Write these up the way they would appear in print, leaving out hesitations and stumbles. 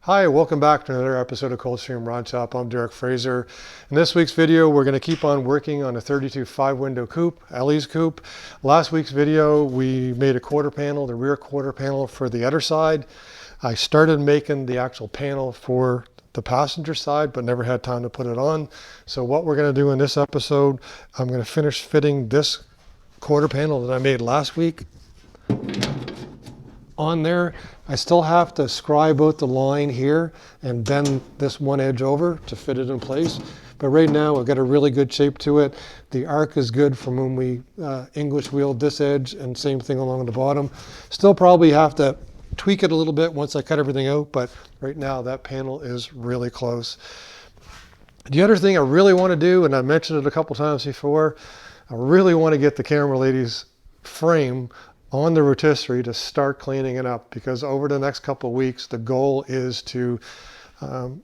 Hi, welcome back to another episode of Coldstream Rod Shop. I'm Derek Fraser. In this week's video, we're going to keep on working on a 32 5-window coupe, Ellie's coupe. Last week's video, we made a quarter panel, the rear quarter panel for the other side. I started making the actual panel for the passenger side, but never had time to put it on. So what we're going to do in this episode, I'm going to finish fitting this quarter panel that I made last week on there. I still have to scribe out the line here and bend this one edge over to fit it in place. But right now I've got a really good shape to it. The arc is good from when we English wheeled this edge, and same thing along the bottom. Still probably have to tweak it a little bit once I cut everything out, but right now that panel is really close. The other thing I really want to do, and I mentioned it a couple times before, I really want to get the camera lady's frame on the rotisserie to start cleaning it up, because over the next couple of weeks the goal is to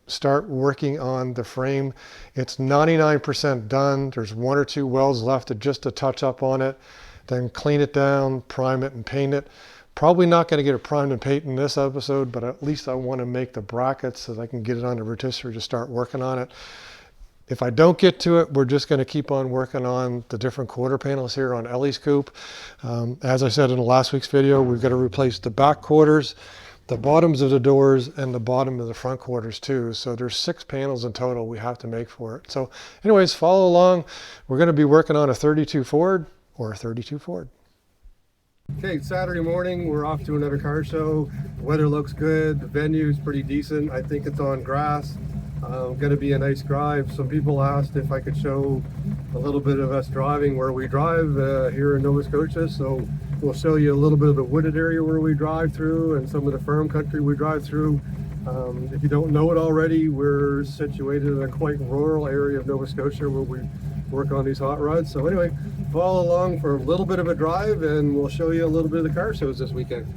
start working on the frame. It's 99% done. There's one or two welds left just to touch up on it, then clean it down, prime it and paint it. Probably not going to get it primed and painted in this episode, but at least I want to make the brackets so that I can get it on the rotisserie to start working on it. If I don't get to it, we're just going to keep on working on the different quarter panels here on Ellie's coupe. As I said in the last week's video, we've got to replace the back quarters, the bottoms of the doors, and the bottom of the front quarters too. So there's 6 panels in total we have to make for it. So anyways, follow along. We're going to be working on a 32 Ford or a 32 Ford. Okay, Saturday morning, we're off to another car show. The weather looks good. The venue's pretty decent. I think it's on grass. Going to be a nice drive. Some people asked if I could show a little bit of us driving where we drive here in Nova Scotia. So we'll show you a little bit of the wooded area where we drive through and some of the farm country we drive through. If you don't know it already, we're situated in a quite rural area of Nova Scotia where we work on these hot rods. So anyway, follow along for a little bit of a drive and we'll show you a little bit of the car shows this weekend.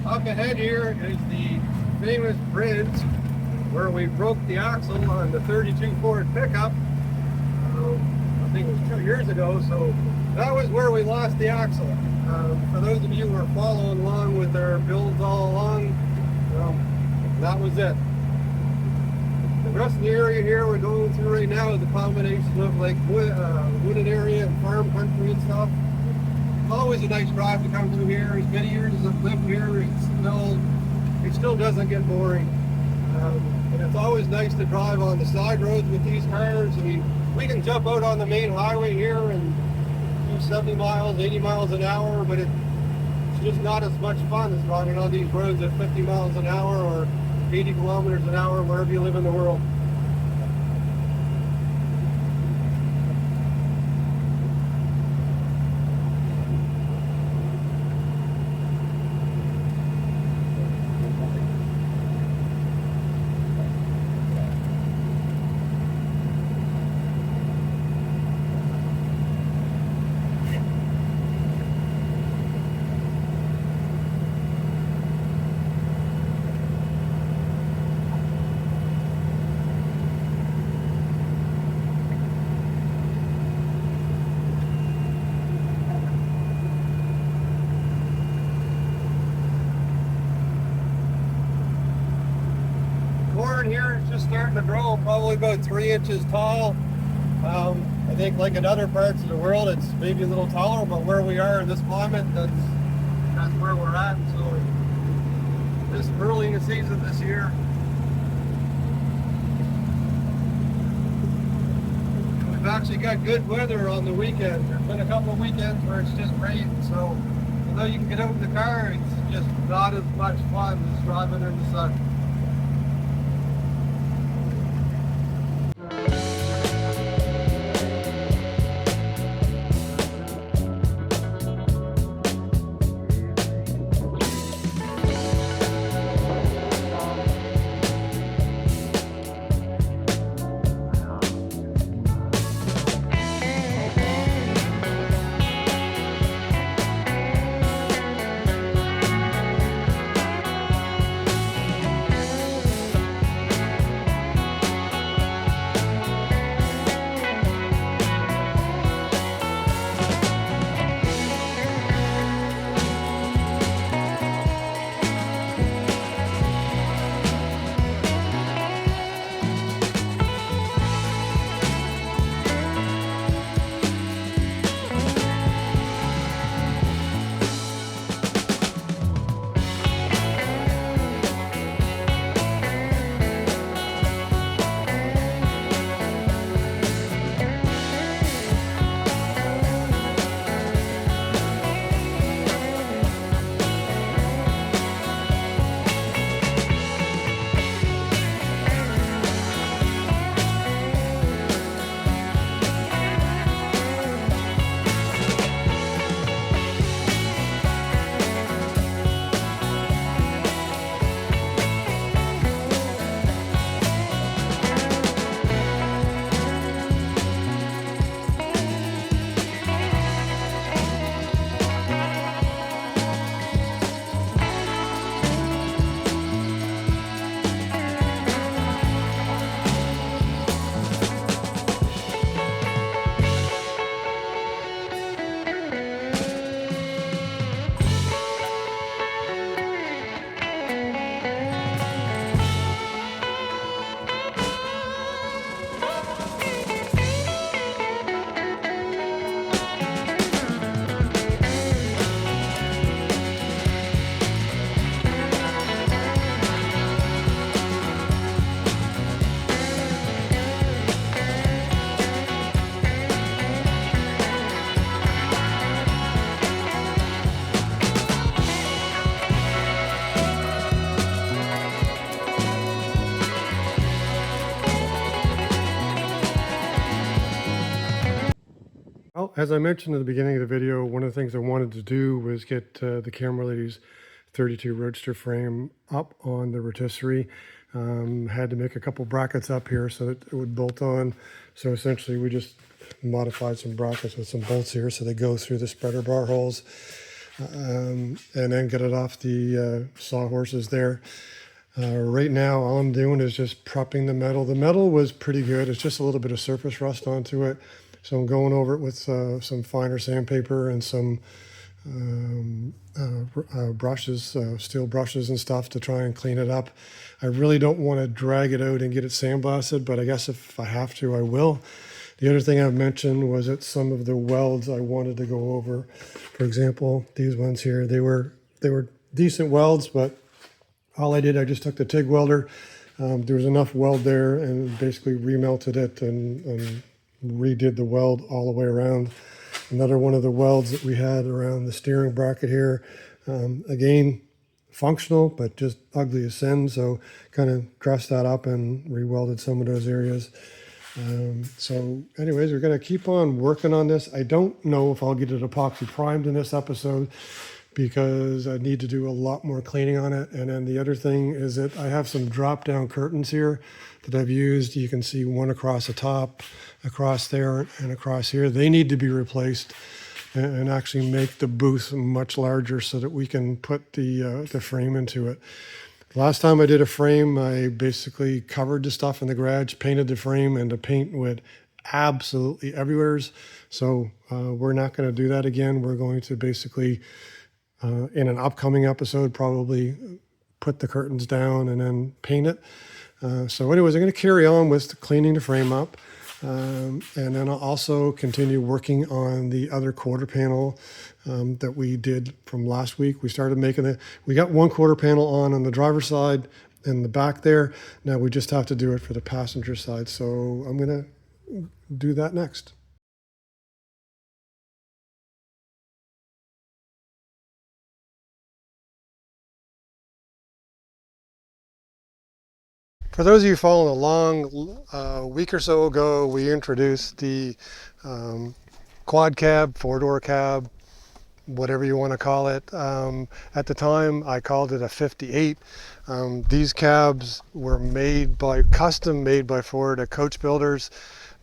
Up ahead here is the famous bridge where we broke the axle on the 32 Ford pickup. I think it was 2 years ago, so that was where we lost the axle. For those of you who are following along with our builds all along, well, that was it. The rest of the area here we're going through right now is a combination of like wooded area and farm country and stuff. Always a nice drive to come through here. As many years as I've lived here, it still doesn't get boring. And it's always nice to drive on the side roads with these cars. I mean, we can jump out on the main highway here and do 70 miles, 80 miles an hour, but it's just not as much fun as driving on these roads at 50 miles an hour or 80 kilometers an hour wherever you live in the world. just starting to grow, probably about 3 inches tall. I think like in other parts of the world, it's maybe a little taller, but where we are in this climate, that's where we're at. So this early in the season this year, we've actually got good weather on the weekend. There's been a couple of weekends where it's just rained, so although you can get out in the car, it's just not as much fun as driving in the sun. Well, as I mentioned at the beginning of the video, one of the things I wanted to do was get the camera lady's 32 Roadster frame up on the rotisserie. Had to make a couple brackets up here so that it would bolt on. So essentially we just modified some brackets with some bolts here so they go through the spreader bar holes, and then get it off the sawhorses there. Right now all I'm doing is just prepping the metal. The metal was pretty good. It's just a little bit of surface rust onto it. So I'm going over it with some finer sandpaper and some brushes, steel brushes and stuff to try and clean it up. I really don't want to drag it out and get it sandblasted, but I guess if I have to, I will. The other thing I've mentioned was that some of the welds I wanted to go over. For example, these ones here, they were decent welds, but all I did, I just took the TIG welder. There was enough weld there and basically remelted it and redid the weld all the way around. Another one of the welds that we had around the steering bracket here, again, functional, but just ugly as sin. So kind of dressed that up and rewelded some of those areas. So anyways, we're going to keep on working on this. I don't know if I'll get it epoxy primed in this episode because I need to do a lot more cleaning on it. And then the other thing is that I have some drop down curtains here that I've used. You can see one across the top, across there, and across here. They need to be replaced and actually make the booth much larger so that we can put the frame into it. Last time I did a frame, I basically covered the stuff in the garage, painted the frame, and the paint went absolutely everywhere. So we're not going to do that again. We're going to basically, in an upcoming episode, probably put the curtains down and then paint it. So anyways, I'm going to carry on with cleaning the frame up. And then I'll also continue working on the other quarter panel that we did from last week. We started making it. We got one quarter panel on the driver's side in the back there. Now we just have to do it for the passenger side. So I'm going to do that next. For those of you following along, a week or so ago, we introduced the quad cab, four-door cab, whatever you want to call it. At the time, I called it a 58. These cabs were custom made by Ford at Coach Builders.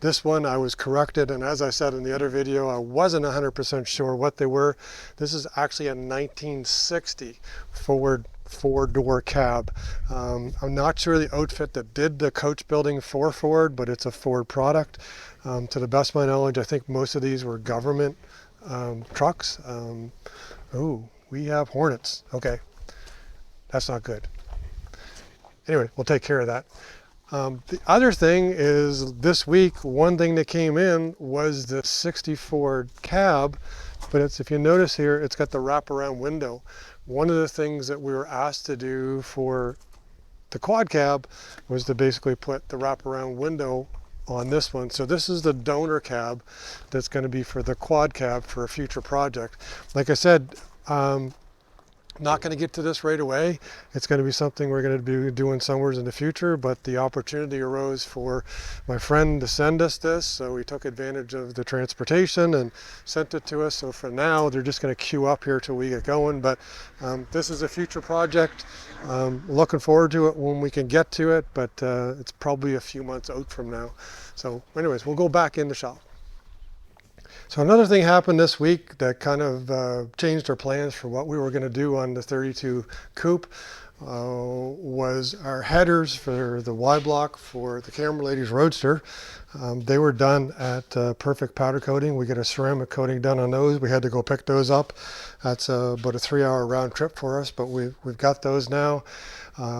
This one I was corrected, and as I said in the other video, I wasn't 100% sure what they were. This is actually a 1960 Ford four-door cab. I'm not sure the outfit that did the coach building for Ford, but it's a Ford product. To the best of my knowledge, I think most of these were government trucks. Oh, we have Hornets. Okay, that's not good. Anyway, we'll take care of that. The other thing is this week, one thing that came in was the 60 Ford cab, but if you notice here, it's got the wraparound window. One of the things that we were asked to do for the quad cab was to basically put the wraparound window on this one. So this is the donor cab that's going to be for the quad cab for a future project. Like I said, not going to get to this right away. It's going to be something we're going to be doing somewhere in the future, but the opportunity arose for my friend to send us this, so we took advantage of the transportation and sent it to us. So for now, they're just going to queue up here till we get going, but this is a future project. Looking forward to it when we can get to it, but it's probably a few months out from now. So anyways, we'll go back in the shop. So another thing happened this week that kind of changed our plans for what we were going to do on the 32 Coupe was our headers for the Y block for the Camera Ladies Roadster. They were done at Perfect Powder Coating. We get a ceramic coating done on those. We had to go pick those up. That's about a 3-hour round trip for us, but we've got those now.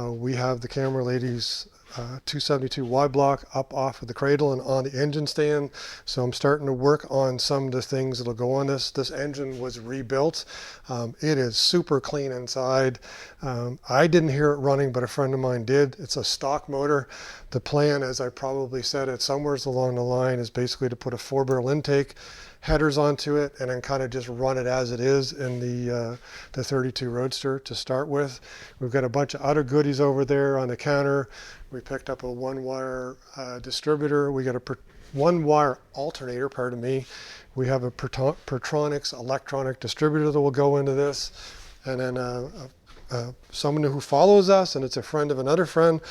We have the Camera Ladies 272 Y block up off of the cradle and on the engine stand. So I'm starting to work on some of the things that'll go on this. This engine was rebuilt. It is super clean inside. I didn't hear it running, but a friend of mine did. It's a stock motor. The plan, as I probably said it somewhere along the line, is basically to put a 4-barrel intake, headers onto it, and then kind of just run it as it is in the 32 Roadster to start with. We've got a bunch of other goodies over there on the counter. We picked up a one-wire distributor. We got a one-wire alternator, pardon me. We have a Pertronix electronic distributor that will go into this. And then someone who follows us, and it's a friend of another friend.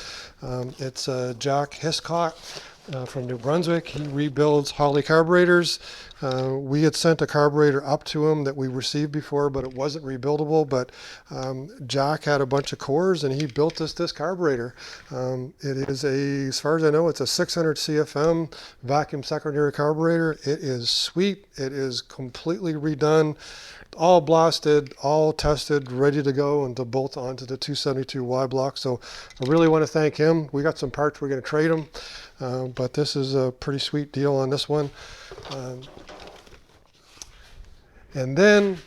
It's Jack Hiscott from New Brunswick. He rebuilds Holley carburetors. We had sent a carburetor up to him that we received before, but it wasn't rebuildable. But Jack had a bunch of cores, and he built us this carburetor. It is as far as I know, it's a 600 CFM vacuum secondary carburetor. It is sweet. It is completely redone, all blasted, all tested, ready to go and to bolt onto the 272 Y block. So I really want to thank him. We got some parts we're going to trade him, but this is a pretty sweet deal on this one. And then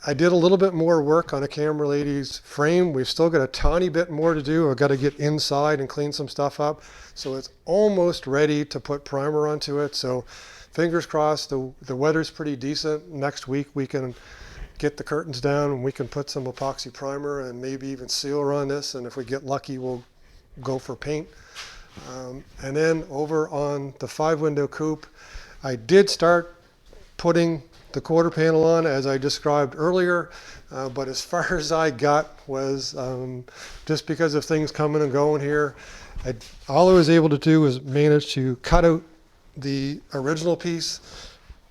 I did a little bit more work on a Camera Ladies frame. We've still got a tiny bit more to do. I've got to get inside and clean some stuff up. So it's almost ready to put primer onto it. So fingers crossed, the weather's pretty decent. Next week we can get the curtains down and we can put some epoxy primer and maybe even sealer on this. And if we get lucky, we'll go for paint. And then over on the 5-window coupe, I did start putting the quarter panel on as I described earlier, but as far as I got was just because of things coming and going here, all I was able to do was manage to cut out the original piece,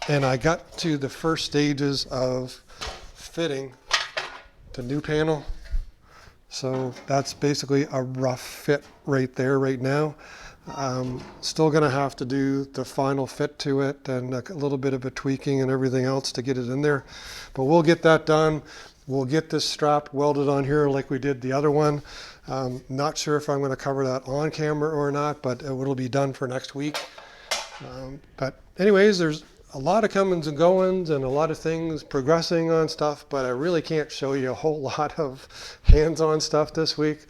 and I got to the first stages of fitting the new panel. So that's basically a rough fit right there right now. Still going to have to do the final fit to it and a little bit of a tweaking and everything else to get it in there, but we'll get that done. We'll get this strap welded on here like we did the other one. Not sure if I'm going to cover that on camera or not, but it'll be done for next week. But anyways, there's a lot of comings and goings and a lot of things progressing on stuff, but I really can't show you a whole lot of hands-on stuff this week.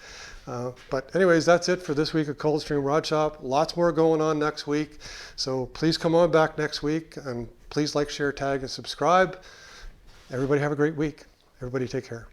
But anyways, that's it for this week of Coldstream Rod Shop. Lots more going on next week. So please come on back next week, and please like, share, tag, and subscribe. Everybody have a great week. Everybody take care.